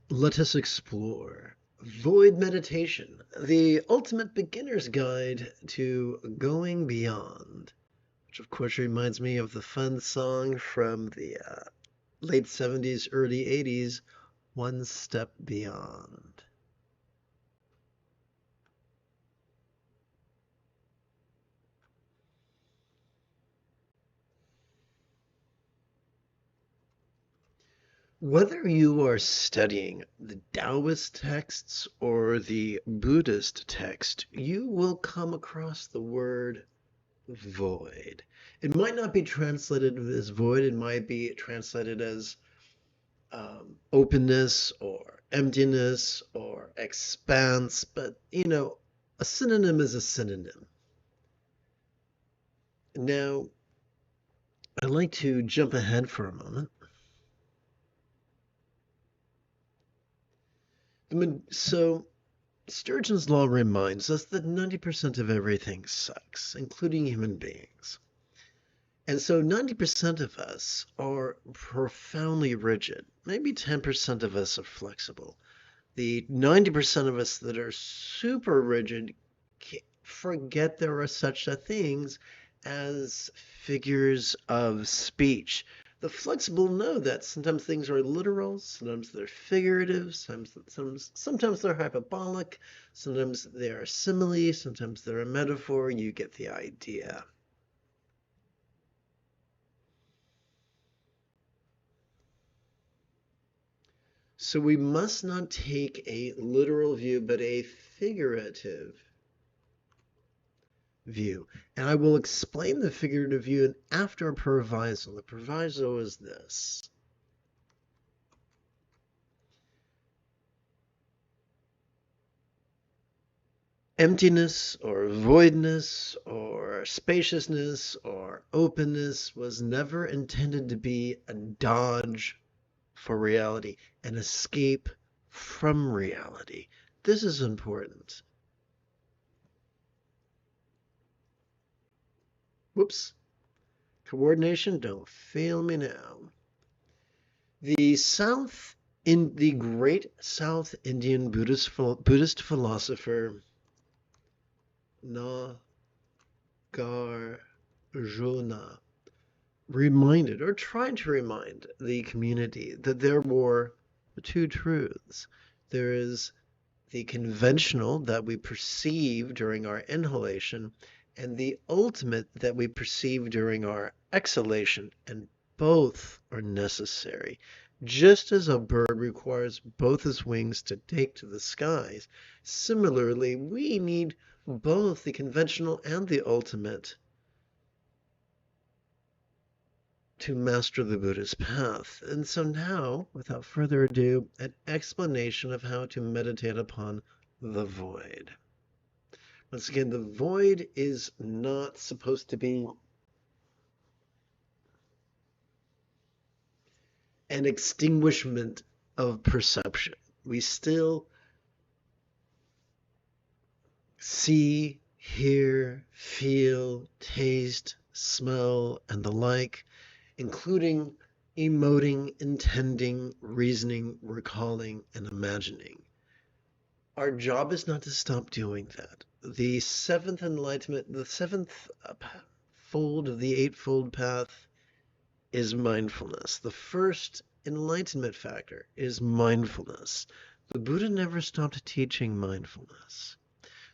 Let us explore Void Meditation, the ultimate beginner's guide to going beyond. Which, of course, reminds me of the fun song from the late 70s, early 80s, One Step Beyond. Whether you are studying the Taoist texts or the Buddhist text, you will come across the word void. It might not be translated as void, it might be translated as openness or emptiness or expanse, but a synonym is a synonym. Now, I'd like to jump ahead for a moment. So, Sturgeon's law reminds us that 90% of everything sucks, including human beings. And so 90% of us are profoundly rigid. Maybe 10% of us are flexible. The 90% of us that are super rigid forget there are such things as figures of speech. The flexible know that sometimes things are literal, sometimes they're figurative, sometimes they're hyperbolic, sometimes they are simile, sometimes they're a metaphor. You get the idea. So we must not take a literal view, but a figurative view. And I will explain the figurative view after a proviso. The proviso is this. Emptiness or voidness or spaciousness or openness was never intended to be a dodge for reality, an escape from reality. This is important. Whoops. Coordination, don't fail me now. The great South Indian Buddhist philosopher Nagarjuna reminded, or tried to remind, the community that there were two truths. There is the conventional that we perceive during our inhalation, and the ultimate that we perceive during our exhalation, and both are necessary. Just as a bird requires both its wings to take to the skies, similarly, we need both the conventional and the ultimate to master the Buddhist path. And so now, without further ado, an explanation of how to meditate upon the void. Once again, the void is not supposed to be an extinguishment of perception. We still see, hear, feel, taste, smell, and the like, including emoting, intending, reasoning, recalling, and imagining. Our job is not to stop doing that. The seventh enlightenment, the seventh fold of the eightfold path is mindfulness. The first enlightenment factor is mindfulness. The Buddha never stopped teaching mindfulness.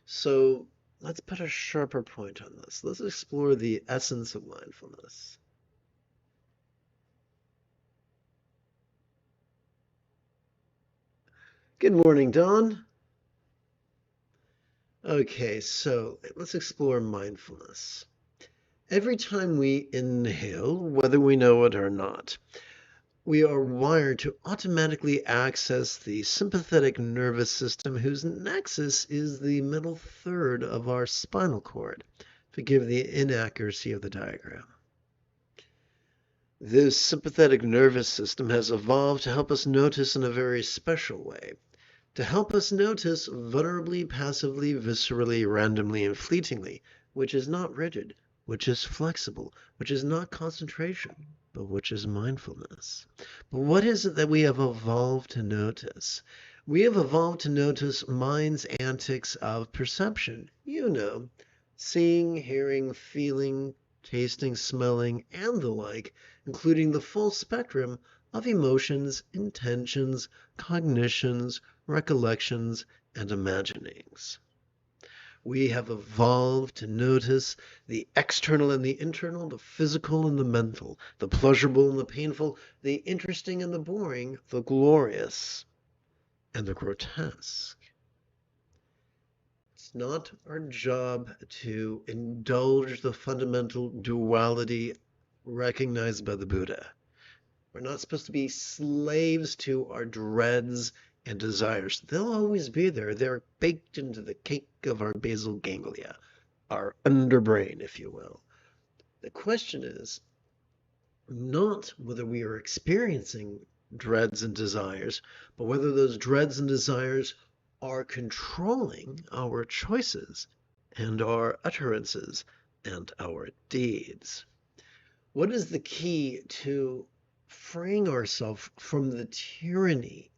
So let's put a sharper point on this. Let's explore the essence of mindfulness. Good morning, Dawn. Okay, so let's explore mindfulness. Every time we inhale, whether we know it or not, we are wired to automatically access the sympathetic nervous system, whose nexus is the middle third of our spinal cord. Forgive the inaccuracy of the diagram. This sympathetic nervous system has evolved to help us notice in a very special way. To help us notice vulnerably, passively, viscerally, randomly, and fleetingly, which is not rigid, which is flexible, which is not concentration, but which is mindfulness. But what is it that we have evolved to notice? We have evolved to notice mind's antics of perception. You know, seeing, hearing, feeling, tasting, smelling, and the like, including the full spectrum of emotions, intentions, cognitions, recollections, and imaginings. We have evolved to notice the external and the internal, the physical and the mental, the pleasurable and the painful, the interesting and the boring, the glorious and the grotesque. It's not our job to indulge the fundamental duality recognized by the Buddha. We're not supposed to be slaves to our dreads and desires. They'll always be there. They're baked into the cake of our basal ganglia, our underbrain, if you will. The question is not whether we are experiencing dreads and desires, but whether those dreads and desires are controlling our choices and our utterances and our deeds. What is the key to freeing ourselves from the tyranny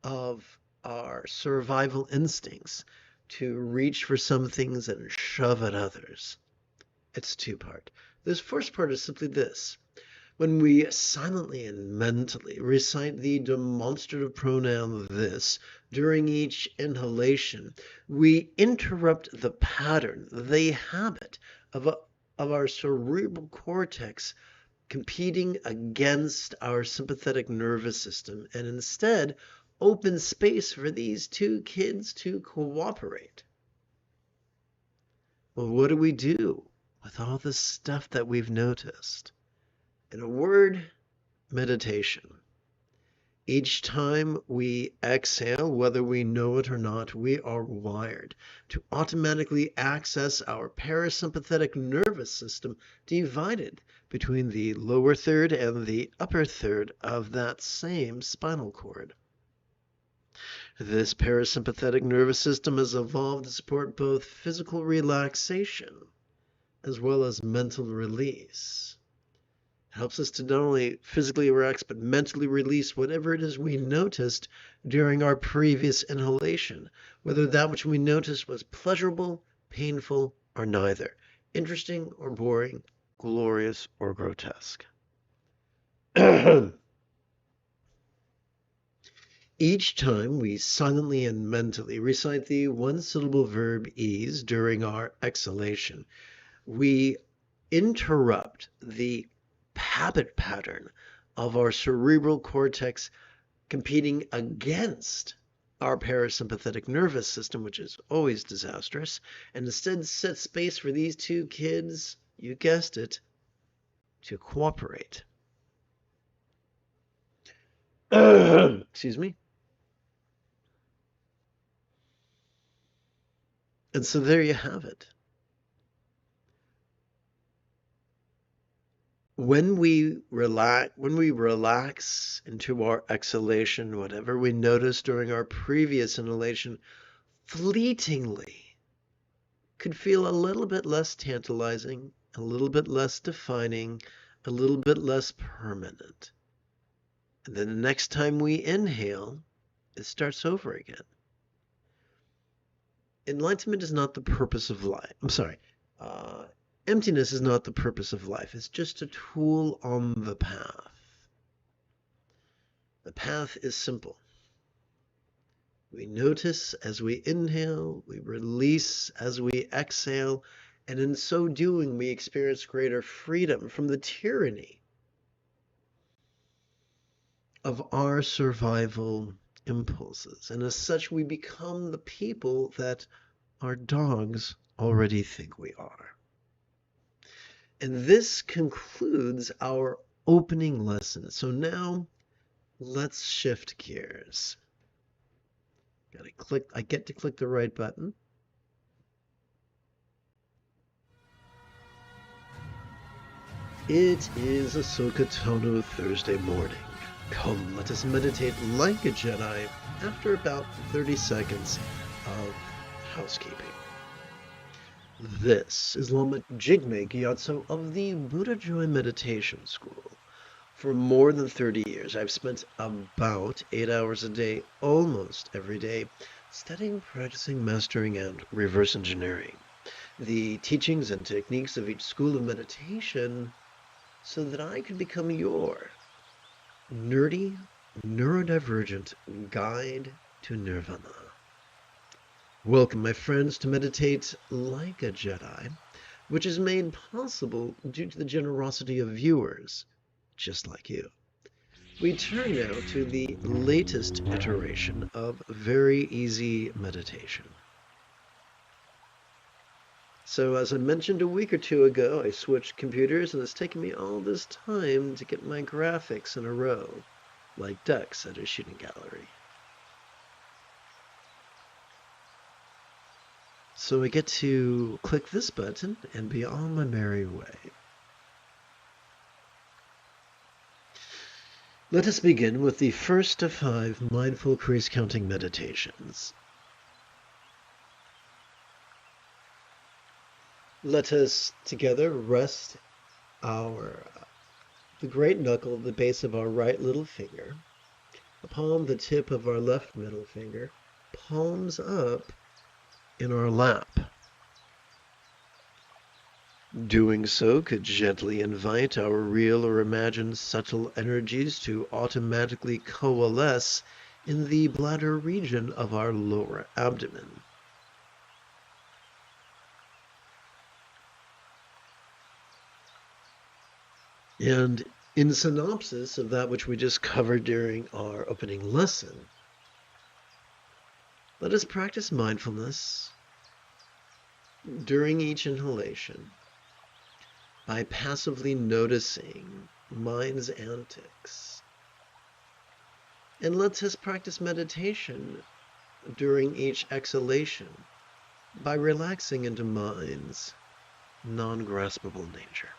of our survival instincts to reach for some things and shove at others? It's two-part. This first part is simply this. When we silently and mentally recite the demonstrative pronoun this during each inhalation, we interrupt the pattern, the habit of our cerebral cortex competing against our sympathetic nervous system, and instead open space for these two kids to cooperate. Well, what do we do with all this stuff that we've noticed? In a word, meditation. Each time we exhale, whether we know it or not, we are wired to automatically access our parasympathetic nervous system divided between the lower third and the upper third of that same spinal cord. This parasympathetic nervous system has evolved to support both physical relaxation as well as mental release. It helps us to not only physically relax, but mentally release whatever it is we noticed during our previous inhalation, whether that which we noticed was pleasurable, painful, or neither, interesting or boring, glorious or grotesque. Each time we silently and mentally recite the one-syllable verb ease during our exhalation, we interrupt the habit pattern of our cerebral cortex competing against our parasympathetic nervous system, which is always disastrous, and instead set space for these two kids, you guessed it, to cooperate. Excuse me. And so there you have it. When we relax into our exhalation, whatever we noticed during our previous inhalation, fleetingly could feel a little bit less tantalizing, a little bit less defining, a little bit less permanent. And then the next time we inhale, it starts over again. Enlightenment is not the purpose of life. Emptiness is not the purpose of life. It's just a tool on the path. The path is simple. We notice as we inhale, we release as we exhale, and in so doing, we experience greater freedom from the tyranny of our survival impulses. And as such, we become the people that our dogs already think we are. And this concludes our opening lesson. So now let's shift gears. I get to click the right button. It is Ahsoka Tano Thursday morning. Come, let us meditate like a Jedi after about 30 seconds of housekeeping. This is Lama Jigme Gyatso of the Buddha Joy Meditation School. For more than 30 years, I've spent about 8 hours a day, almost every day, studying, practicing, mastering, and reverse engineering the teachings and techniques of each school of meditation so that I could become your nerdy, neurodivergent guide to nirvana. Welcome, my friends, to Meditate Like a Jedi, which is made possible due to the generosity of viewers just like you. We turn now to the latest iteration of very easy meditation. So as I mentioned a week or two ago, I switched computers and it's taken me all this time to get my graphics in a row, like ducks at a shooting gallery. So I get to click this button and be on my merry way. Let us begin with the first of 5 mindful crease counting meditations. Let us together rest the great knuckle at the base of our right little finger, upon the tip of our left middle finger, palms up in our lap. Doing so could gently invite our real or imagined subtle energies to automatically coalesce in the bladder region of our lower abdomen. And in synopsis of that which we just covered during our opening lesson, let us practice mindfulness during each inhalation by passively noticing mind's antics. And let us practice meditation during each exhalation by relaxing into mind's non-graspable nature.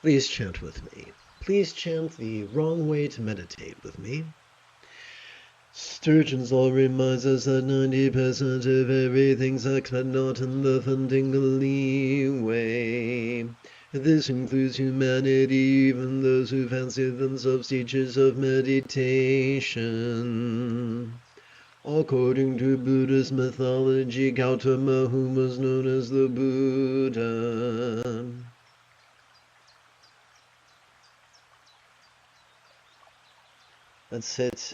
Please chant with me. Please chant the wrong way to meditate with me. Sturgeon's law reminds us that 90% of everything sucks, but not in the fun-tingly way. This includes humanity, even those who fancy themselves teachers of meditation. According to Buddhist mythology, Gautama, who was known as the Buddha, let's hit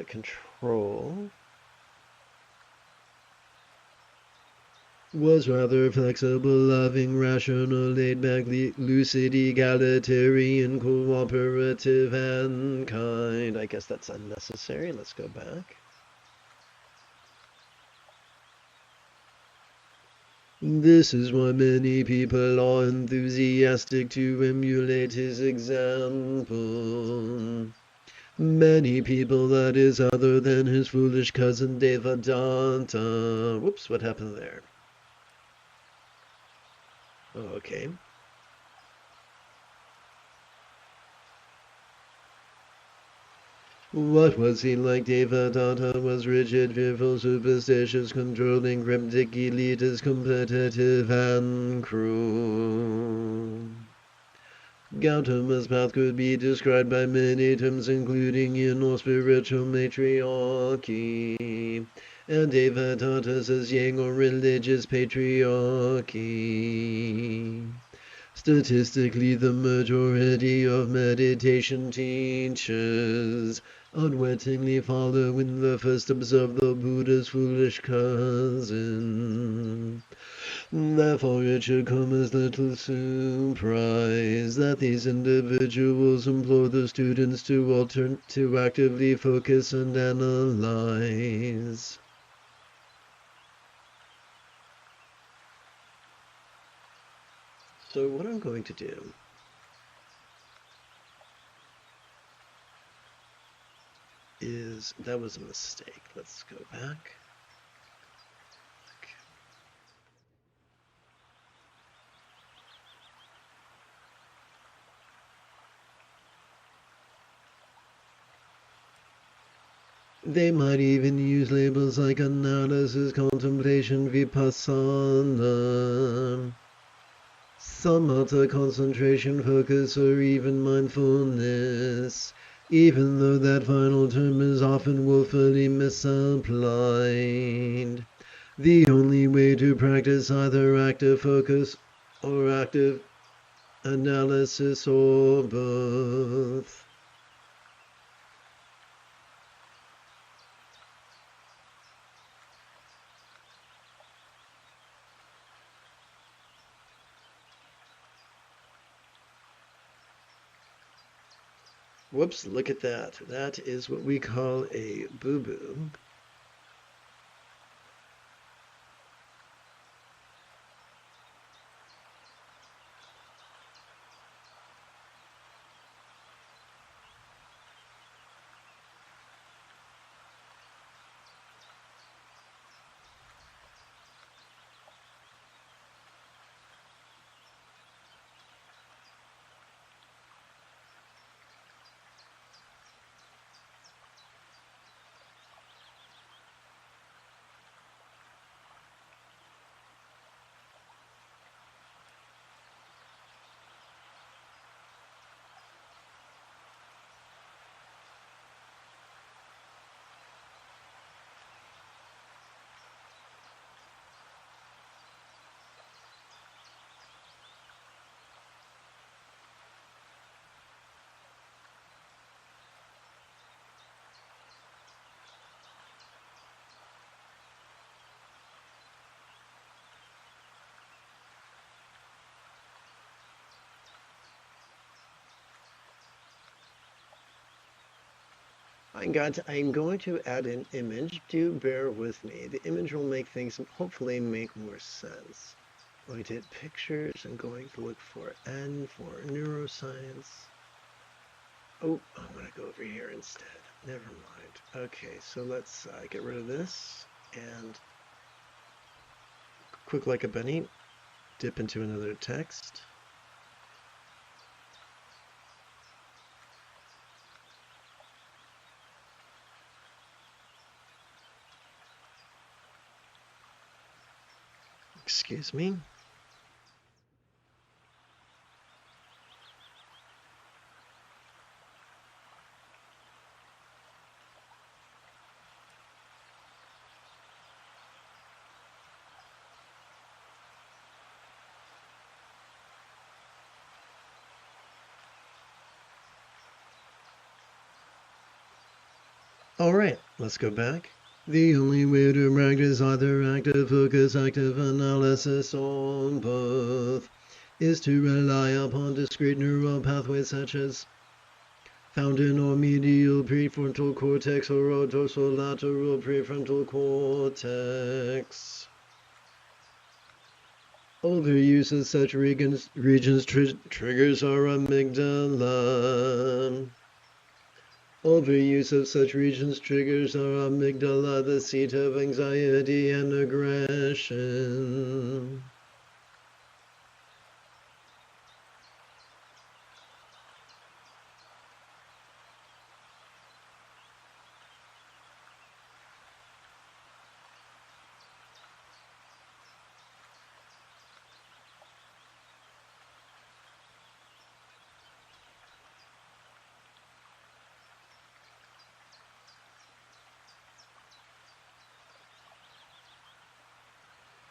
control, was rather flexible, loving, rational, laid-back, lucid, egalitarian, cooperative, and kind. I guess that's unnecessary. Let's go back. This is why many people are enthusiastic to emulate his example. Many people, that is, other than his foolish cousin Devadatta. Whoops, what happened there? Oh, okay. What was he like? Devadatta was rigid, fearful, superstitious, controlling, cryptic, elitist, competitive, and cruel. Gautama's path could be described by many terms, including inner spiritual matriarchy, and Devadatta's as yang or religious patriarchy. Statistically, the majority of meditation teachers unwittingly follow in the footsteps of the Buddha's foolish cousin. Therefore, it should come as little surprise that these individuals implore the students to actively focus and analyze. So what I'm going to do is, that was a mistake. Let's go back. They might even use labels like analysis, contemplation, vipassana, samatha, concentration, focus, or even mindfulness, even though that final term is often woefully misapplied. The only way to practice either active focus or active analysis or both. Whoops, look at that. That is what we call a boo-boo. I'm going to add an image. Do bear with me. The image will make things hopefully make more sense. I'm going to hit pictures. I'm going to look for N for neuroscience. Oh, I'm going to go over here instead. Never mind. Okay, so let's get rid of this and quick like a bunny, dip into another text. Excuse me. Alright, let's go back. The only way to practice either active focus, active analysis on both is to rely upon discrete neural pathways such as found in our medial prefrontal cortex or our dorsolateral prefrontal cortex. Overuse of such regions triggers our amygdala. Overuse of such regions triggers our amygdala, the seat of anxiety and aggression.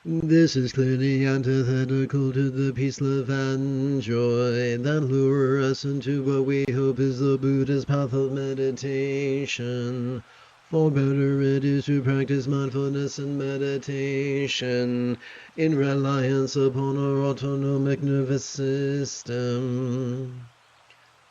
This is clearly antithetical to the peace, love, and joy that lure us into what we hope is the Buddha's path of meditation. For better it is to practice mindfulness and meditation in reliance upon our autonomic nervous system.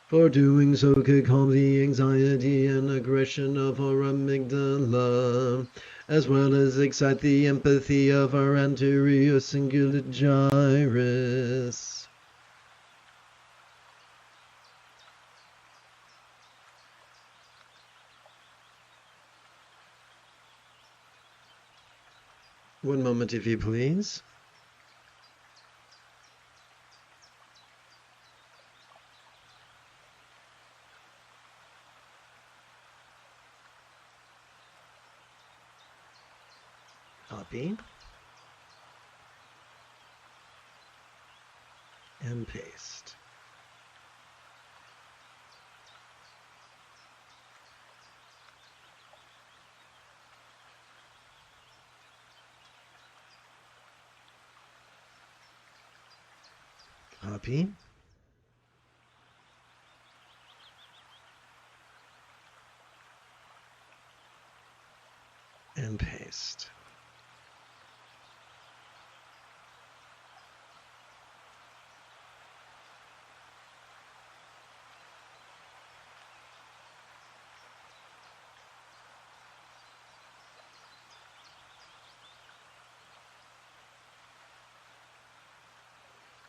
For doing so could calm the anxiety and aggression of our amygdala, as well as excite the empathy of our anterior cingulate gyrus. One moment, if you please. Copy and paste. Copy and paste.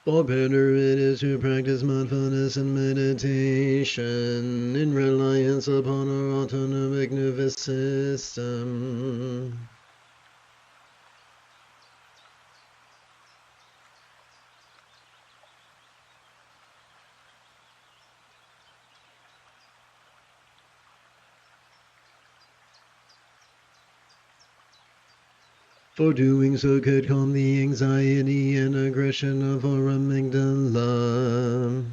For better it is to practice mindfulness and meditation in reliance upon our autonomic nervous system. For doing so could calm the anxiety and aggression of our amygdala.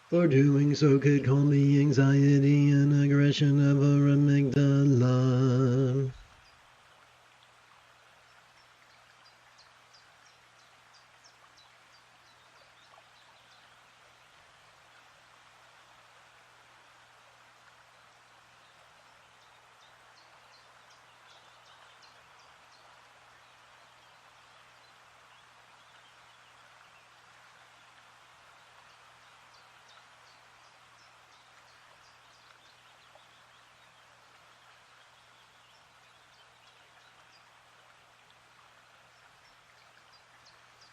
For doing so could calm the anxiety and aggression of our amygdala.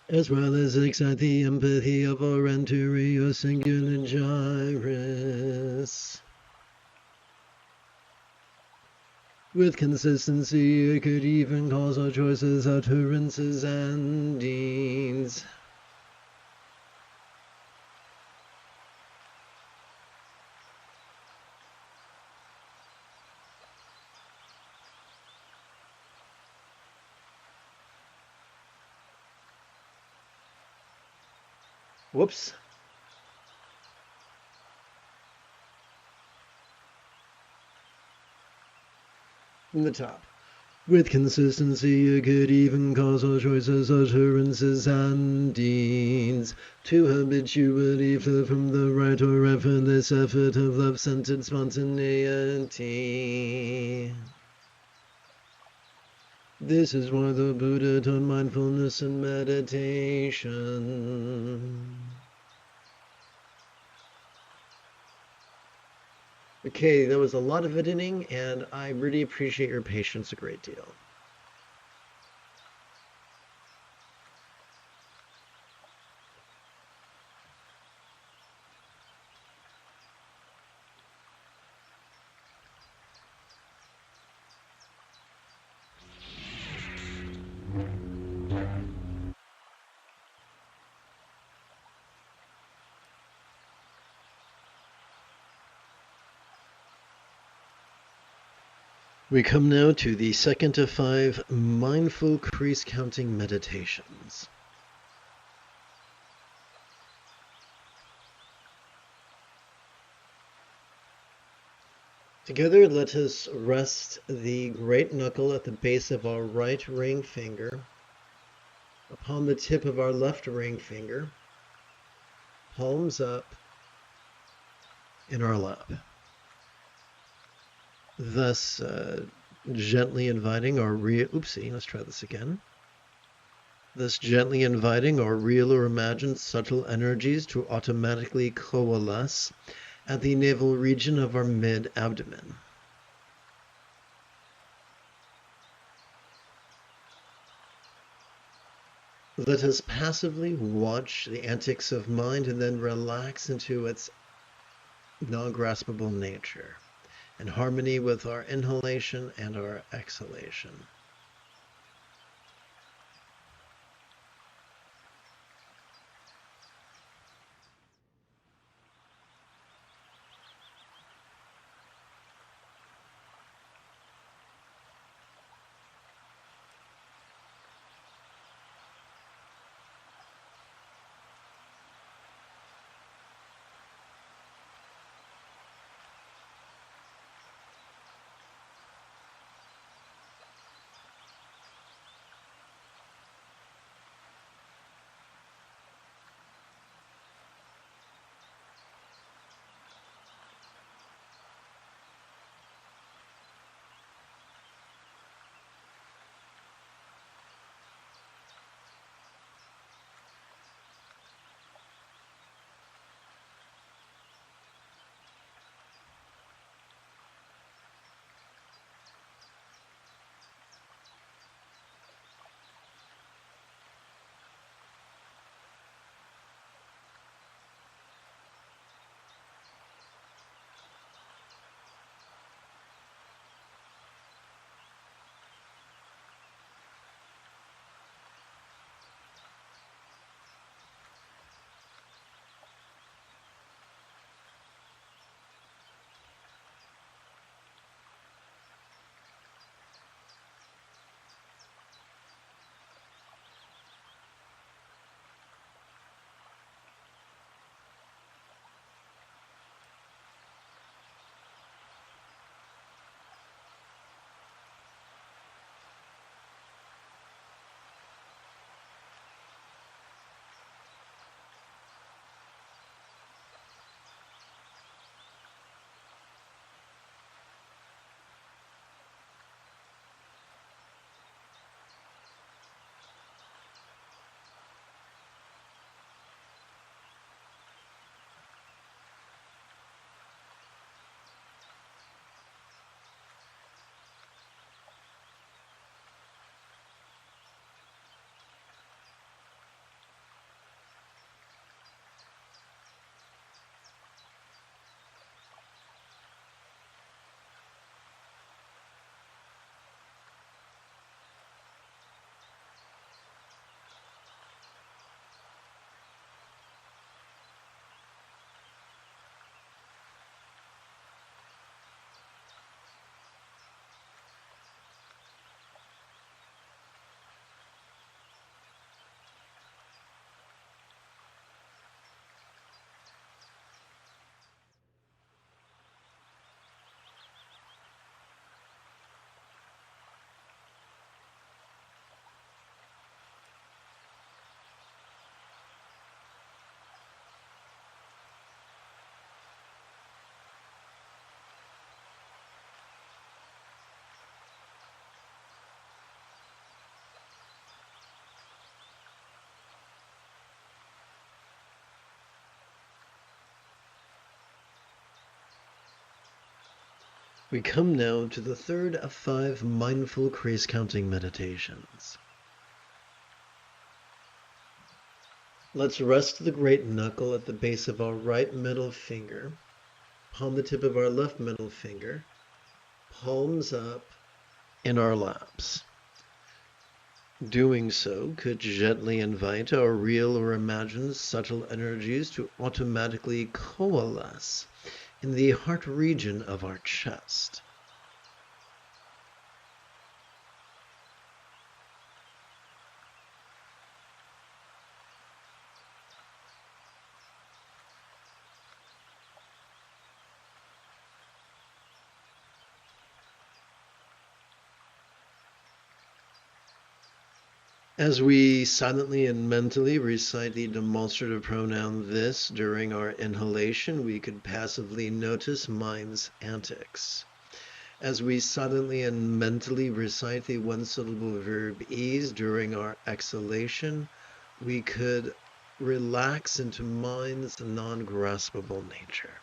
as well as excite the empathy of our anterior singular gyrus. With consistency, it could even cause our choices, utterances, and deeds. Whoops. From the top. With consistency, it could even cause our choices, utterances, and deeds to habitually flow from the right or effortless effort of love-centered spontaneity. This is why the Buddha taught mindfulness and meditation. Okay, that was a lot of editing, and I really appreciate your patience a great deal. We come now to the second of 5 mindful crease counting meditations. Together, let us rest the great knuckle at the base of our right ring finger upon the tip of our left ring finger, palms up in our lap. Thus, gently inviting our real, let's try this again. Thus gently inviting our real or imagined subtle energies to automatically coalesce at the navel region of our mid-abdomen. Let us passively watch the antics of mind and then relax into its non-graspable nature, in harmony with our inhalation and our exhalation. We come now to the third of 5 mindful crease counting meditations. Let's rest the great knuckle at the base of our right middle finger, palm the tip of our left middle finger, palms up in our laps. Doing so could gently invite our real or imagined subtle energies to automatically coalesce in the heart region of our chest. As we silently and mentally recite the demonstrative pronoun this during our inhalation, we could passively notice mind's antics. As we silently and mentally recite the one-syllable verb ease during our exhalation, we could relax into mind's non-graspable nature.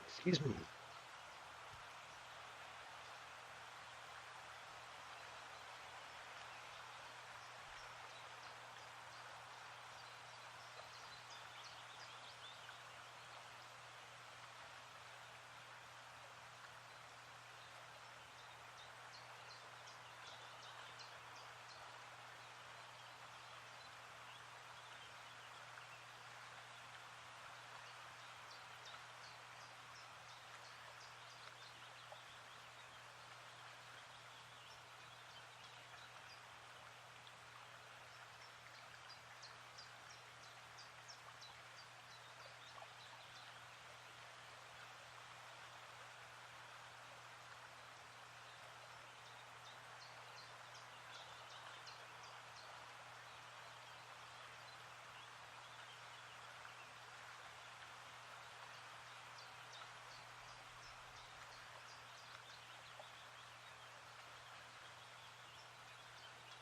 Excuse me.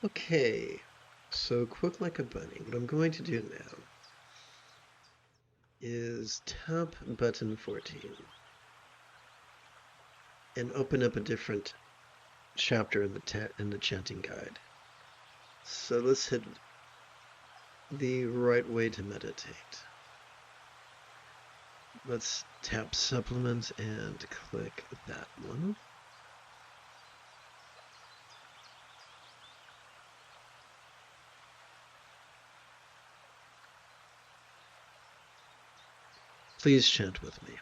Okay, so quick like a bunny, what I'm going to do now is tap button 14 and open up a different chapter in the chanting guide. So let's hit the right way to meditate. Let's tap supplement and click that one. Please chant with me.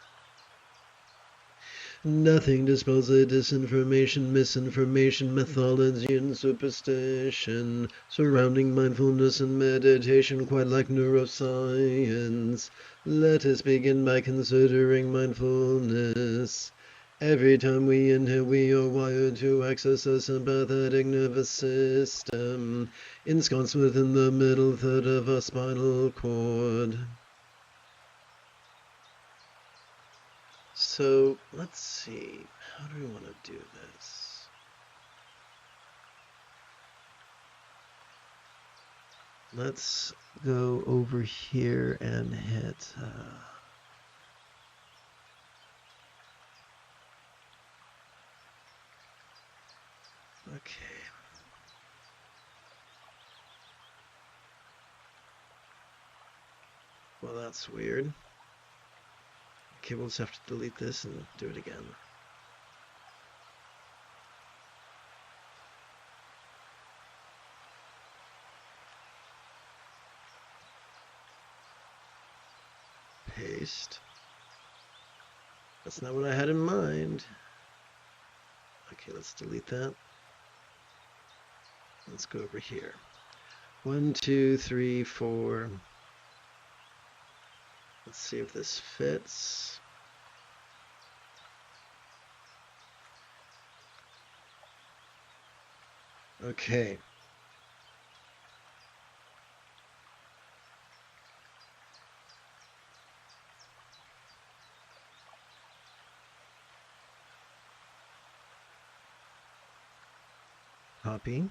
Nothing dispels the disinformation, misinformation, mythology, and superstition surrounding mindfulness and meditation, quite like neuroscience. Let us begin by considering mindfulness. Every time we inhale, we are wired to access a sympathetic nervous system, ensconced within the middle third of our spinal cord. So let's see, how do we want to do this? Let's go over here and hit okay. Well, that's weird. Okay, we'll just have to delete this and do it again. Paste. That's not what I had in mind. Okay, let's delete that. Let's go over here. 1, 2, 3, 4. Let's see if this fits. Okay. Copy.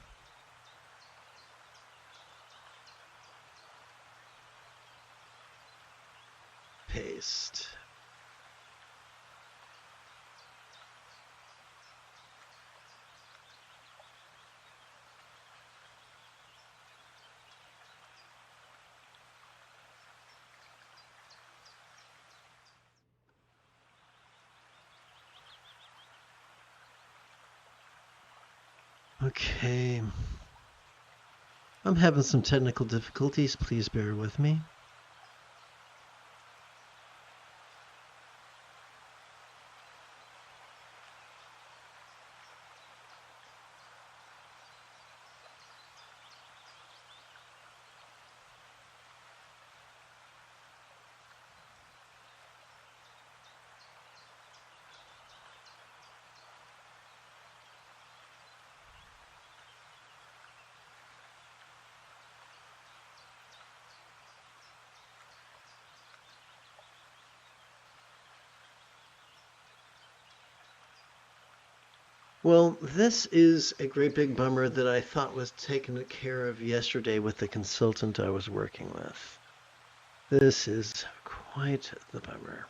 Paste. Okay. I'm having some technical difficulties. Please bear with me. Well, this is a great big bummer that I thought was taken care of yesterday with the consultant I was working with. This is quite the bummer.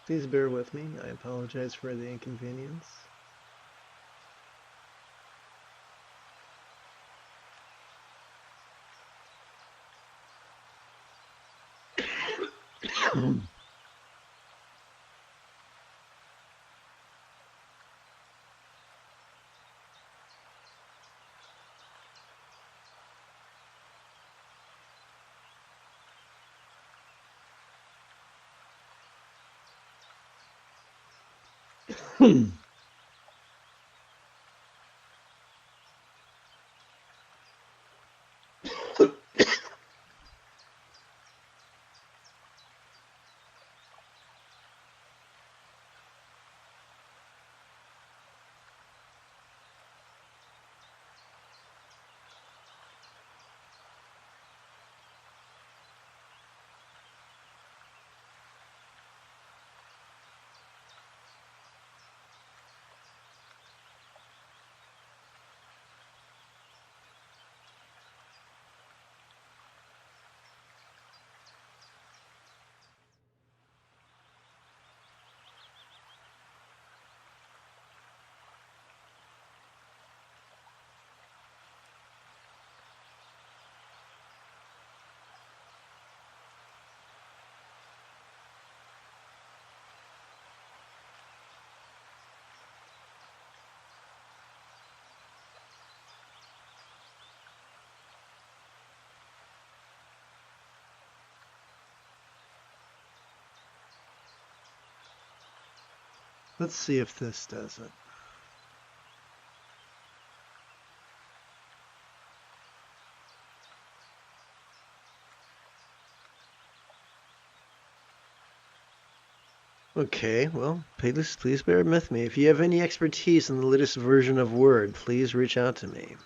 Please bear with me. I apologize for the inconvenience. Let's see if this does it. Okay, well, please bear with me. If you have any expertise in the latest version of Word, please reach out to me.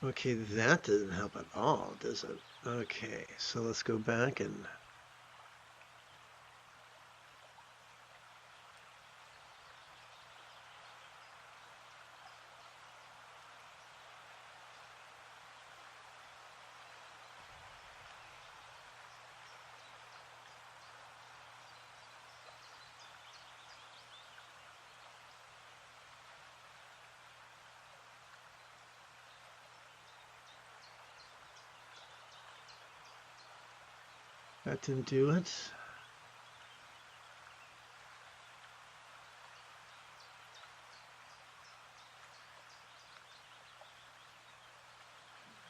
Okay, that doesn't help at all, does it? Okay, so let's go back and... That didn't do it.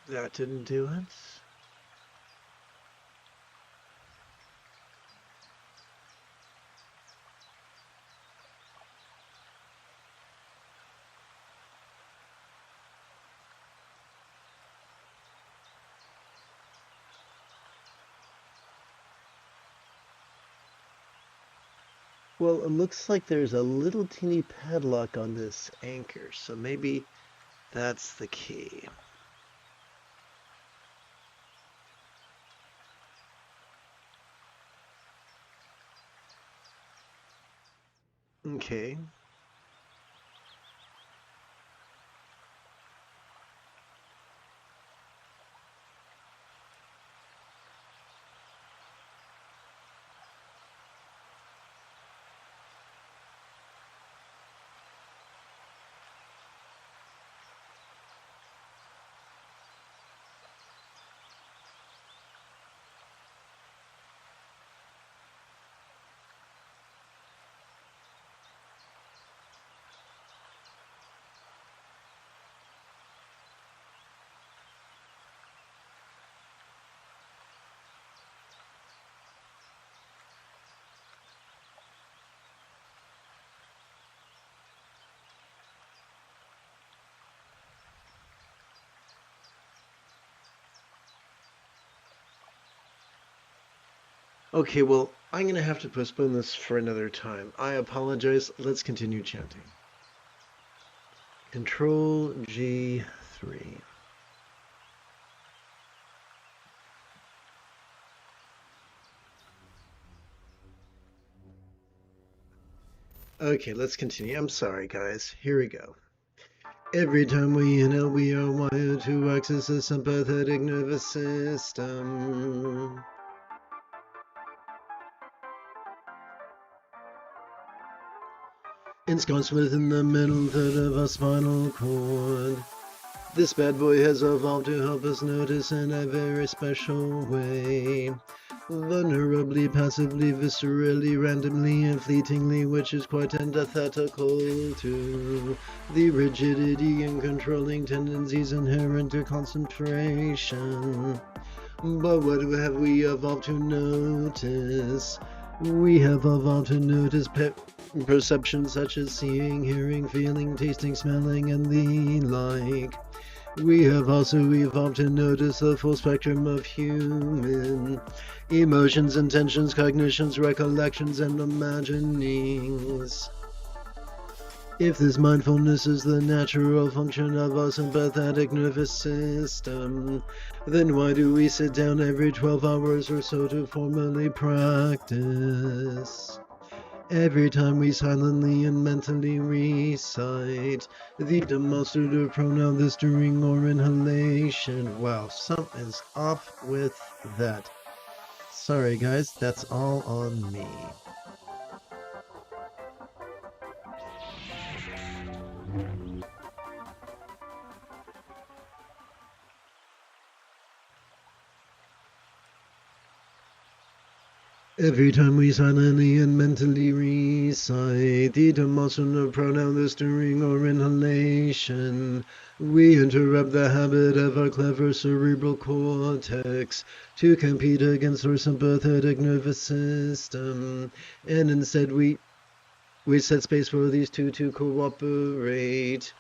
That didn't do it. Well, it looks like there's a little teeny padlock on this anchor, so maybe that's the key. Okay. Okay, well, I'm going to have to postpone this for another time. I apologize. Let's continue chanting. Control G3. Okay, let's continue. I'm sorry, guys. Here we go. Every time we inhale, we are wired to access the sympathetic nervous system. Ensconced within the middle third of our spinal cord. This bad boy has evolved to help us notice in a very special way. Vulnerably, passively, viscerally, randomly, and fleetingly, which is quite antithetical to the rigidity and controlling tendencies inherent to concentration. But what have we evolved to notice? We have evolved to notice perceptions such as seeing, hearing, feeling, tasting, smelling, and the like. We have also evolved to notice the full spectrum of human emotions, intentions, cognitions, recollections, and imaginings. If this mindfulness is the natural function of our sympathetic nervous system, then why do we sit down every 12 hours or so to formally practice? Every time we silently and mentally recite the demonstrative pronoun this during or inhalation. Wow, something's off with that. Sorry guys, that's all on me. Every time we silently and mentally recite the demonstrative pronoun, the stirring or inhalation, we interrupt the habit of our clever cerebral cortex to compete against our sympathetic nervous system, and instead we set space for these two to cooperate.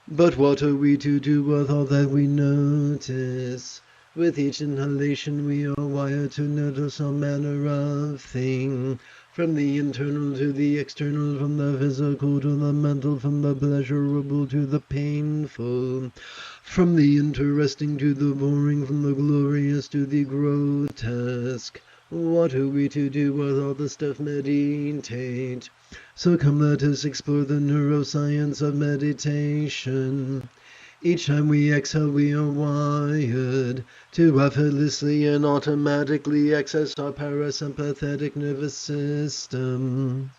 But what are we to do with all that we notice? With each inhalation we are wired to notice all manner of thing, from the internal to the external, from the physical to the mental, from the pleasurable to the painful, from the interesting to the boring, from the glorious to the grotesque. What are we to do with all the stuff? Meditate. So come, let us explore the neuroscience of meditation. Each time we exhale, we are wired to effortlessly and automatically access our parasympathetic nervous system,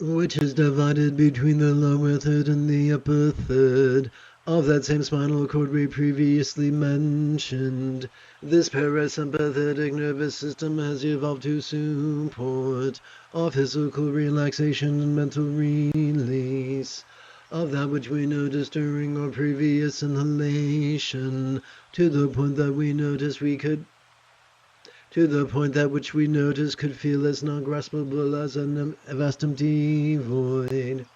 which is divided between the lower third and the upper third of that same spinal cord we previously mentioned. This parasympathetic nervous system has evolved to support our physical relaxation and mental release of that which we noticed during our previous inhalation, to the point that which we noticed could feel as non-graspable as a vast empty void.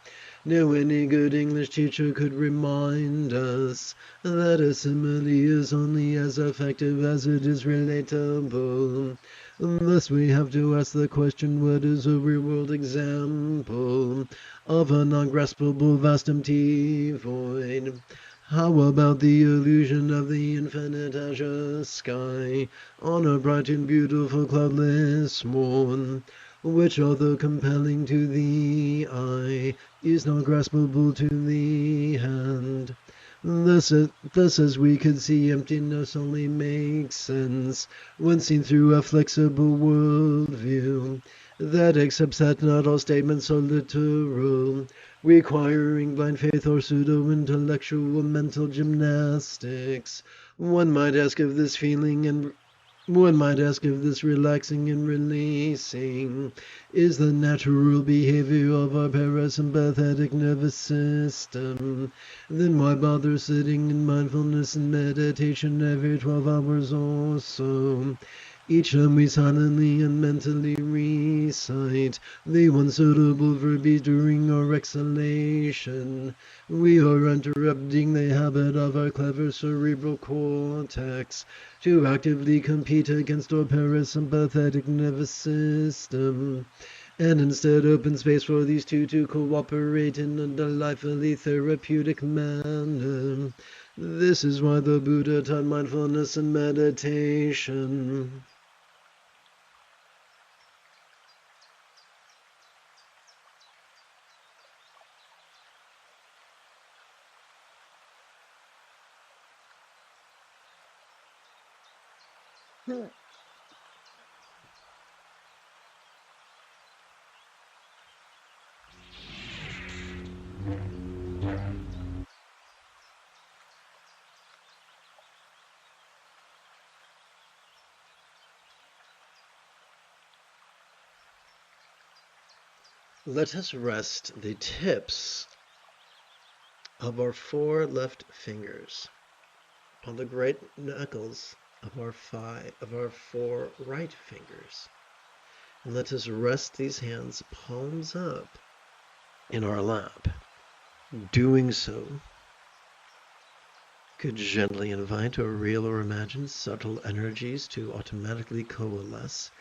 No, any good English teacher could remind us that a simile is only as effective as it is relatable. Thus we have to ask the question, what is a real-world example of a non-graspable vast empty void? How about the illusion of the infinite azure sky on a bright and beautiful cloudless morn, which, although compelling to the eye, is not graspable to the hand? Thus, as we could see, emptiness only makes sense when seen through a flexible worldview that accepts that not all statements are literal, requiring blind faith or pseudo-intellectual mental gymnastics. One might ask if this relaxing and releasing is the natural behavior of our parasympathetic nervous system. Then why bother sitting in mindfulness and meditation every 12 hours or so? Each time we silently and mentally recite the one suitable verbiage during our exhalation, we are interrupting the habit of our clever cerebral cortex to actively compete against our parasympathetic nervous system, and instead open space for these two to cooperate in a delightfully therapeutic manner. This is why the Buddha taught mindfulness and meditation. Let us rest the tips of our 4 left fingers on the great knuckles of our 4 right fingers. And let us rest these hands palms up in our lap. Doing so could gently invite or real or imagined subtle energies to automatically coalesce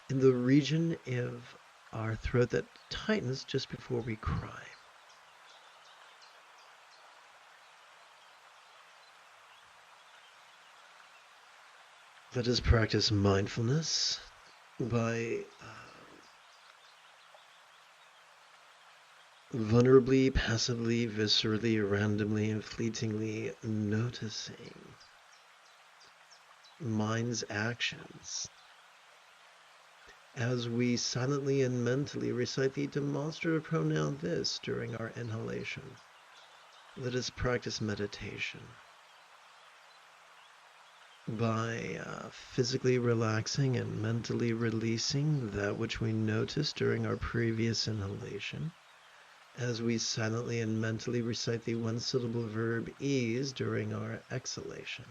in the region of our throat that tightens just before we cry. Let us practice mindfulness by vulnerably, passively, viscerally, randomly, and fleetingly noticing mind's actions as we silently and mentally recite the demonstrative pronoun this during our inhalation. Let us practice meditation by physically relaxing and mentally releasing that which we noticed during our previous inhalation, as we silently and mentally recite the one-syllable verb ease during our exhalation.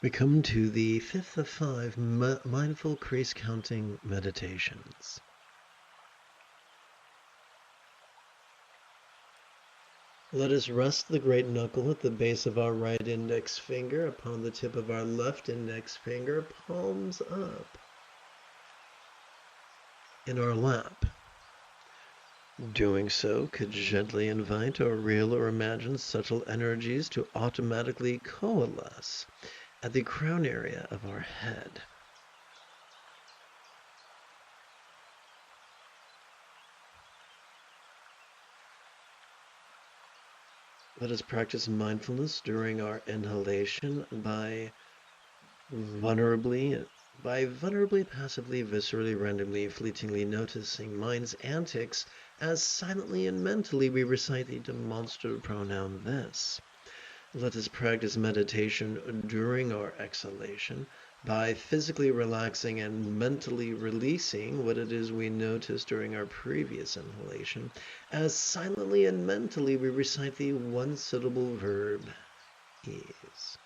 We come to the fifth of 5 mindful crease counting meditations. Let us rest the great knuckle at the base of our right index finger upon the tip of our left index finger, palms up, in our lap. Doing so could gently invite our real or imagined subtle energies to automatically coalesce at the crown area of our head. Let us practice mindfulness during our inhalation by vulnerably, passively, viscerally, randomly, fleetingly noticing mind's antics as silently and mentally we recite the demonstrative pronoun this. Let us practice meditation during our exhalation by physically relaxing and mentally releasing what it is we noticed during our previous inhalation, as silently and mentally we recite the one-syllable verb, ease.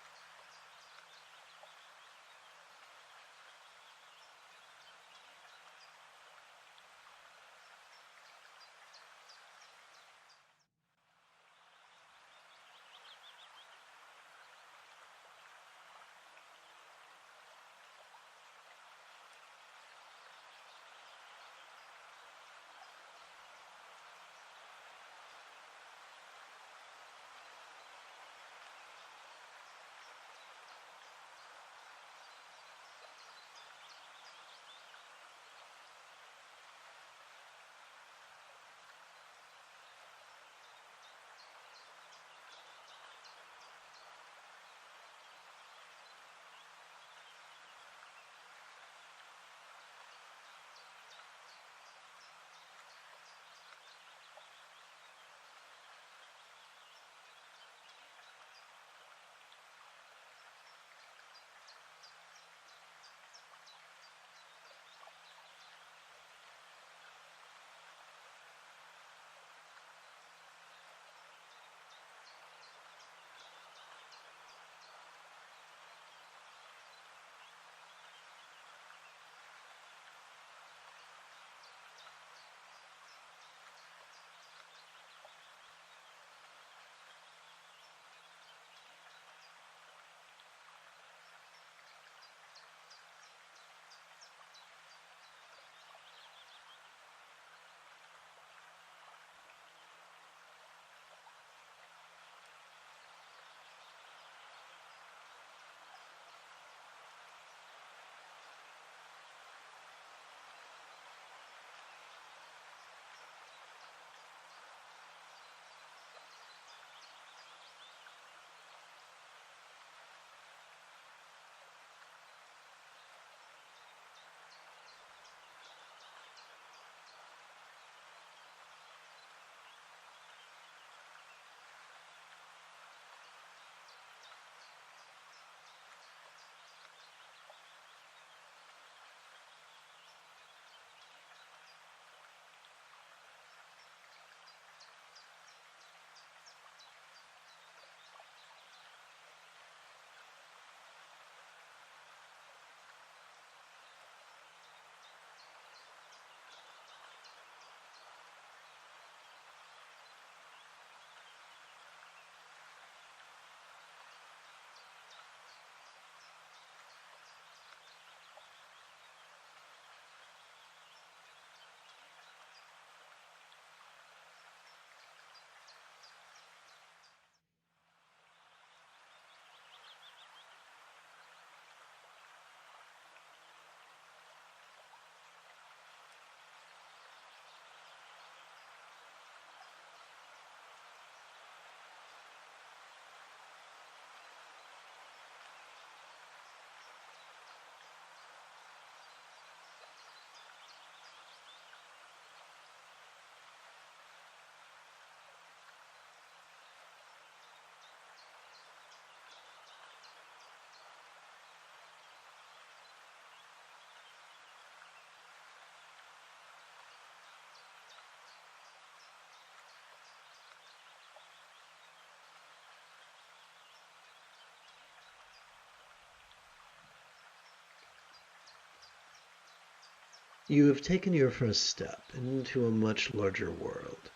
You have taken your first step into a much larger world.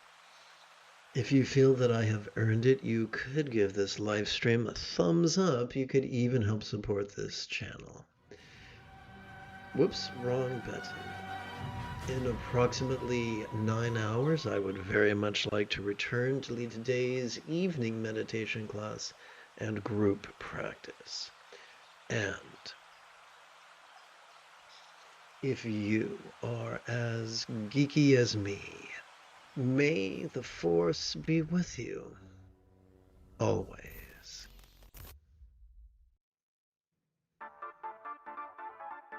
If you feel that I have earned it, you could give this live stream a thumbs up. You could even help support this channel. Whoops, wrong button. In approximately 9 hours, I would very much like to return to lead today's evening meditation class and group practice. And if you are as geeky as me, may the Force be with you always.